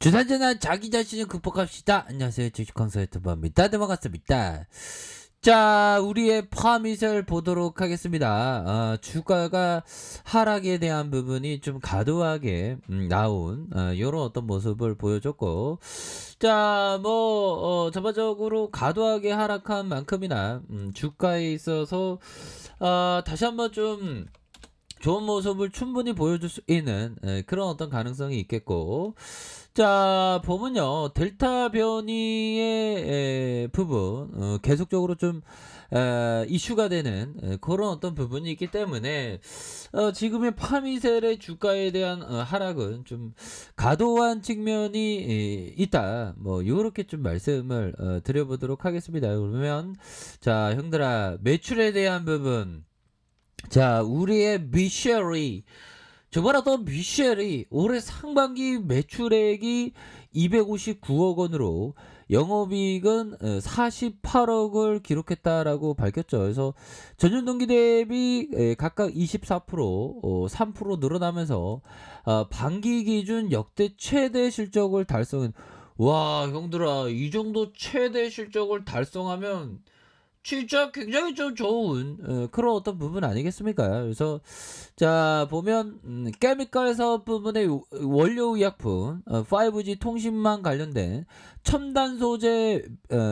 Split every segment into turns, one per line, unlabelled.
주산전환 자기 자신을 극복합시다. 안녕하세요. 주식 컨설턴트입니다. 네, 반갑습니다. 자, 우리의 파밋을 보도록 하겠습니다. 주가가 하락에 대한 부분이 좀 과도하게 나온 이런 어떤 모습을 보여줬고, 자, 전반적으로 과도하게 하락한 만큼이나 주가에 있어서 다시 한번 좀 좋은 모습을 충분히 보여줄 수 있는 그런 어떤 가능성이 있겠고, 자 보면요, 델타 변이의 부분 계속적으로 좀 이슈가 되는 그런 어떤 부분이 있기 때문에 지금의 파미셀의 주가에 대한 하락은 좀 과도한 측면이 있다, 뭐 이렇게 좀 말씀을 드려보도록 하겠습니다. 그러면 자 형들아, 매출에 대한 부분, 자 우리의 미셸이, 저번에도 미셸이 올해 상반기 매출액이 259억 원으로 영업이익은 48억을 기록했다라고 밝혔죠. 그래서 전년 동기 대비 각각 24%, 3% 늘어나면서 반기 기준 역대 최대 실적을 달성한. 와 형들아, 이 정도 최대 실적을 달성하면 진짜 굉장히 좀 좋은 그런 어떤 부분 아니겠습니까? 그래서 자 보면 케미컬 사업 부분의 원료 의약품, 5G 통신망 관련된 첨단 소재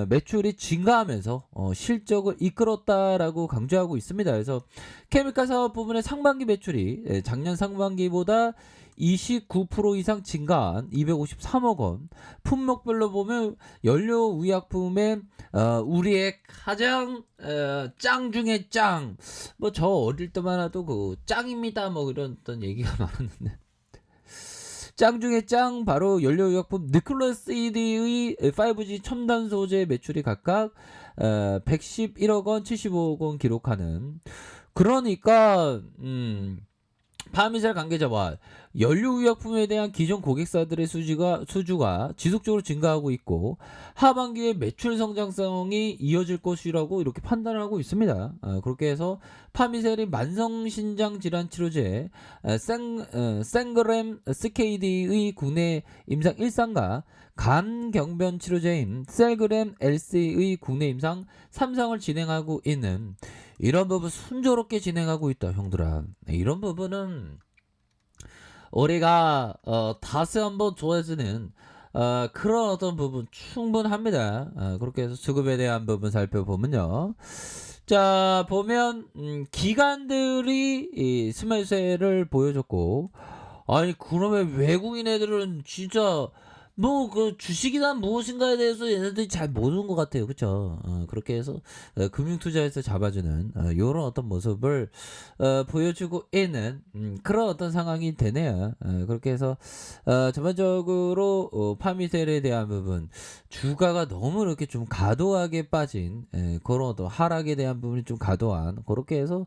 매출이 증가하면서 실적을 이끌었다라고 강조하고 있습니다. 그래서 케미컬 사업 부분의 상반기 매출이 작년 상반기보다 29% 이상 증가한 253억 원. 품목별로 보면 연료 의약품의 우리의 가장 짱 중에 짱, 뭐 저 어릴 때만 해도 그 짱입니다 뭐 이런 어떤 얘기가 많았는데, 짱 중에 짱 바로 연료의약품 니클러스 ED의 5G 첨단 소재 매출이 각각 111억 원, 75억 원 기록하는. 그러니까 파미셀 관계자와 연료의약품에 대한 기존 고객사들의 수주가 지속적으로 증가하고 있고, 하반기에 매출 성장성이 이어질 것이라고 이렇게 판단하고 있습니다. 그렇게 해서 파미셀이 만성신장 질환 치료제 생그램 스케이디의 국내 임상 1상과 간경변 치료제인 셀그램 LC의 국내 임상 3상을 진행하고 있는, 이런 부분 순조롭게 진행하고 있다 형들아. 이런 부분은 우리가 다시 한번 좋아지는 그런 어떤 부분 충분합니다. 그렇게 해서 수급에 대한 부분 살펴보면요, 자 보면 기관들이 이 스매세를 보여줬고, 아니 그러면 외국인 애들은 진짜 뭐 그 주식이란 무엇인가에 대해서 얘네들이 잘 모르는 것 같아요. 그쵸? 그렇게 해서 금융투자에서 잡아주는 요런 어떤 모습을 보여주고 있는 그런 어떤 상황이 되네요. 그렇게 해서 전반적으로 파미셀에 대한 부분, 주가가 너무 이렇게 좀 과도하게 빠진 그런 어떤 하락에 대한 부분이 좀 과도한, 그렇게 해서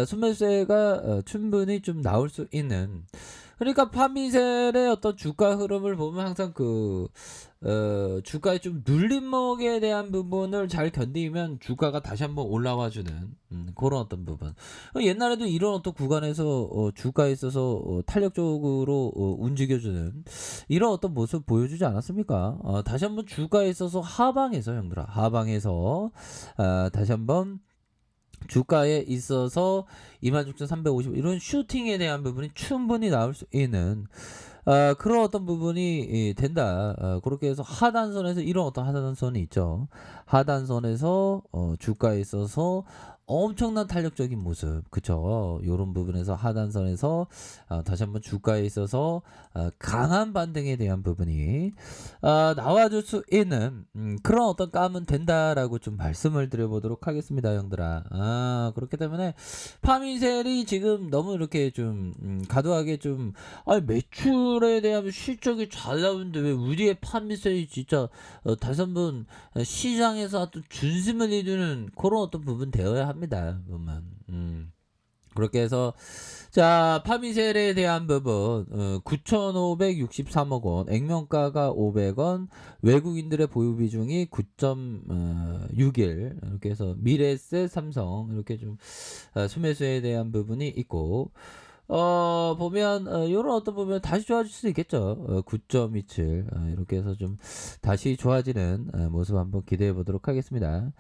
순매수세가 충분히 좀 나올 수 있는. 그러니까 파미셀의 어떤 주가 흐름을 보면 항상 주가의 좀 눌림목에 대한 부분을 잘 견디면 주가가 다시 한번 올라와주는 그런 어떤 부분. 옛날에도 이런 어떤 구간에서 주가에 있어서 탄력적으로 움직여주는 이런 어떤 모습 보여주지 않았습니까? 다시 한번 주가에 있어서 하방에서 형들아, 하방에서 다시 한번 주가에 있어서 26,350 이런 슈팅에 대한 부분이 충분히 나올 수 있는 그런 어떤 부분이 된다. 그렇게 해서 하단선에서 이런 어떤 하단선이 있죠. 하단선에서 주가에 있어서 엄청난 탄력적인 모습, 그쵸? 요런 부분에서 하단선에서 다시 한번 주가에 있어서 강한 반등에 대한 부분이 나와줄 수 있는 그런 어떤 감은 된다라고 좀 말씀을 드려보도록 하겠습니다 형들아. 그렇기 때문에 파미셀이 지금 너무 이렇게 좀 과도하게 좀, 아니 매출에 대한 실적이 잘 나오는데 왜 우리의 파미셀이 진짜 다시 한번 시장에서 또 준심을 이루는 그런 어떤 부분 되어야 합니다 보면. 그렇게 해서 자 파미셀에 대한 부분 9,563억 원, 액면가가 500원, 외국인들의 보유 비중이 9.61, 이렇게 해서 미래에셋, 삼성 이렇게 좀 순매수에 대한 부분이 있고, 보면 요런 어떤 보면 다시 좋아질 수도 있겠죠. 9.27 이렇게 해서 좀 다시 좋아지는 모습 한번 기대해 보도록 하겠습니다.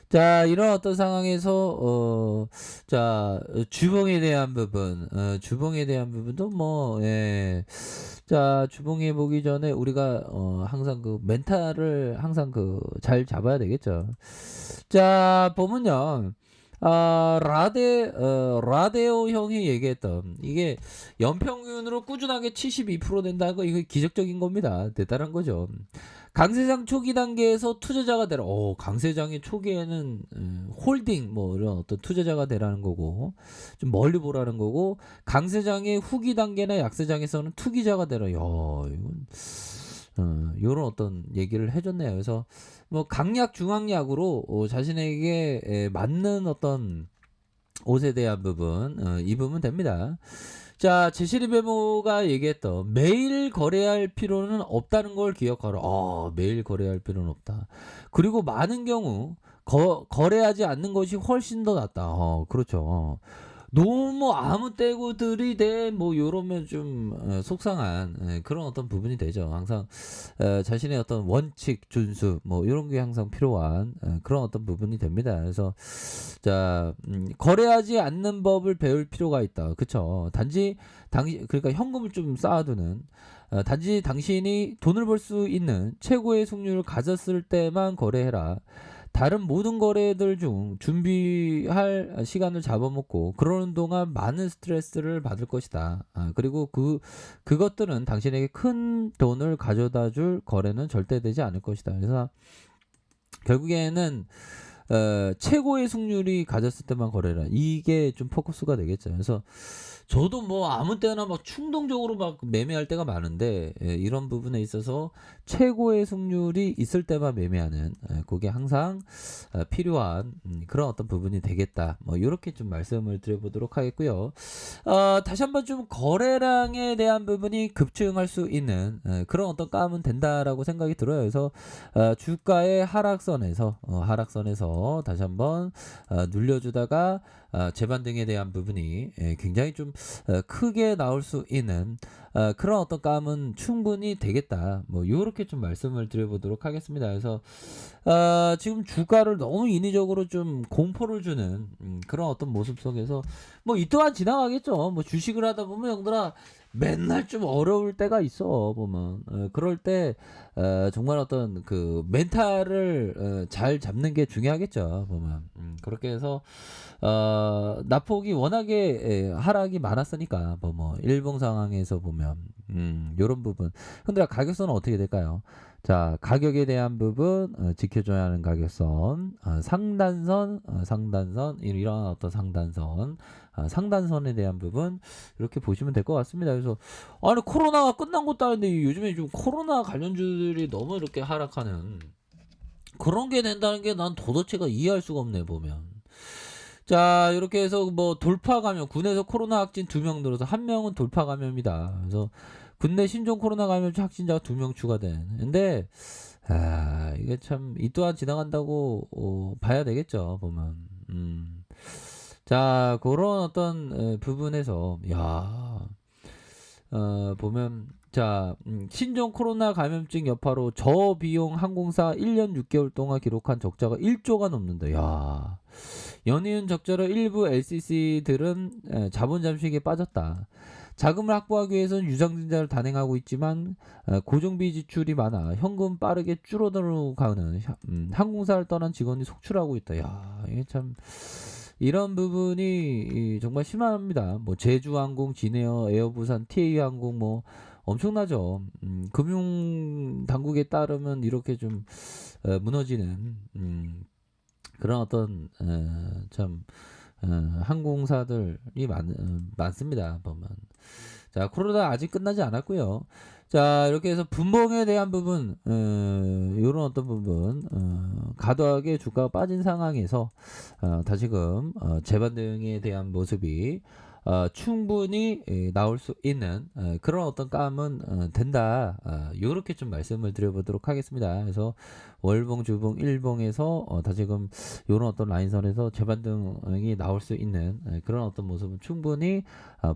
자, 이런 어떤 상황에서 자, 주봉에 대한 부분, 주봉에 대한 부분도 뭐 예. 자, 주봉에 보기 전에 우리가 항상 그 멘탈을 항상 그 잘 잡아야 되겠죠. 자, 보면요. 라데오 형이 얘기했던 이게 연평균으로 꾸준하게 72% 된다는 거 이거 기적적인 겁니다. 대단한 거죠. 강세장 초기 단계에서 투자자가 되라. 강세장의 초기에는 홀딩 뭐 이런 어떤 투자자가 되라는 거고 좀 멀리 보라는 거고 강세장의 후기 단계나 약세장에서는 투기자가 되라. 야, 이건 요런 어떤 얘기를 해줬네요. 그래서 뭐 강약 중앙약으로 자신에게 맞는 어떤 옷에 대한 부분 이 부분 됩니다. 자, 제시리 베모가 얘기했던 매일 거래할 필요는 없다는 걸 기억하라. 매일 거래할 필요는 없다. 그리고 많은 경우 거래하지 않는 것이 훨씬 더 낫다. 그렇죠. 너무 아무 때고 들이대 뭐 요러면 좀 속상한 그런 어떤 부분이 되죠. 항상 자신의 어떤 원칙 준수 뭐 요런 게 항상 필요한 그런 어떤 부분이 됩니다. 그래서 자, 거래하지 않는 법을 배울 필요가 있다. 그쵸? 단지 그러니까 현금을 좀 쌓아두는 단지 당신이 돈을 벌 수 있는 최고의 승률을 가졌을 때만 거래해라. 다른 모든 거래들 중 준비할 시간을 잡아먹고 그러는 동안 많은 스트레스를 받을 것이다. 그리고 그것들은 당신에게 큰 돈을 가져다 줄 거래는 절대 되지 않을 것이다. 그래서 결국에는 최고의 승률이 가졌을 때만 거래라. 이게 좀 포커스가 되겠죠. 그래서 저도 뭐 아무 때나 막 충동적으로 막 매매할 때가 많은데 이런 부분에 있어서 최고의 승률이 있을 때만 매매하는 그게 항상 필요한 그런 어떤 부분이 되겠다. 뭐 이렇게 좀 말씀을 드려보도록 하겠고요. 다시 한번 좀 거래량에 대한 부분이 급증할 수 있는 그런 어떤 감은 된다라고 생각이 들어요. 그래서 주가의 하락선에서 다시 한번 눌려주다가 재반등에 대한 부분이 굉장히 좀 크게 나올 수 있는 그런 어떤 감은 충분히 되겠다. 뭐 요렇게 좀 말씀을 드려보도록 하겠습니다. 그래서 지금 주가를 너무 인위적으로 좀 공포를 주는 그런 어떤 모습 속에서 뭐 이 또한 지나가겠죠. 뭐 주식을 하다 보면 형들아 맨날 좀 어려울 때가 있어 보면 그럴 때 정말 어떤 그 멘탈을 잘 잡는 게 중요하겠죠 보면 그렇게 해서 낙폭이 워낙에 하락이 많았으니까 뭐 일봉 상황에서 보면 요런 부분 근데 가격선은 어떻게 될까요? 자, 가격에 대한 부분 지켜줘야 하는 가격선 상단선 이런 어떤 상단선에 대한 부분 이렇게 보시면 될 것 같습니다. 그래서 아니 코로나가 끝난 것도 아닌데 요즘에 좀 코로나 관련주들이 너무 이렇게 하락하는 그런 게 된다는 게 난 도대체가 이해할 수가 없네 보면. 자, 이렇게 해서 뭐 돌파 감염 군에서 코로나 확진 2명 늘어서 1명은 돌파 감염이다. 그래서 국내 신종 코로나 감염 확진자가 2명 추가된. 근데 이게 참 이 또한 지나간다고 봐야 되겠죠 보면. 자, 그런 어떤 부분에서 보면 자, 신종 코로나 감염증 여파로 저비용 항공사 1년 6개월 동안 기록한 적자가 1조가 넘는다. 야. 연이은 적자로 일부 LCC들은 자본 잠식에 빠졌다. 자금을 확보하기 위해서는 유상증자를 단행하고 있지만 고정비 지출이 많아 현금 빠르게 줄어들어가는 항공사를 떠난 직원이 속출하고 있다. 야, 이게 참 이런 부분이 정말 심합니다. 뭐 제주항공, 진에어, 에어부산, TA항공 뭐 엄청나죠. 금융 당국에 따르면 이렇게 좀 무너지는 그런 어떤 참 항공사들이 많습니다. 보면 자 코로나 아직 끝나지 않았고요. 자 이렇게 해서 분봉에 대한 부분 이런 어떤 부분 과도하게 주가가 빠진 상황에서 다시금 재반등에 대한 모습이 충분히 나올 수 있는 그런 어떤 감은 된다. 요렇게 좀 말씀을 드려보도록 하겠습니다. 그래서 월봉, 주봉, 일봉에서 다지금 요런 어떤 라인선에서 재반등이 나올 수 있는 그런 어떤 모습은 충분히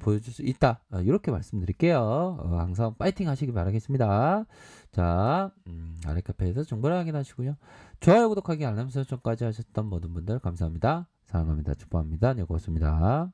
보여줄 수 있다. 이렇게 말씀드릴게요. 항상 파이팅 하시기 바라겠습니다. 자, 아랫카페에서 정보를 확인하시고요. 좋아요, 구독하기, 알람 설정까지 하셨던 모든 분들 감사합니다. 사랑합니다. 축복합니다. 네, 고맙습니다.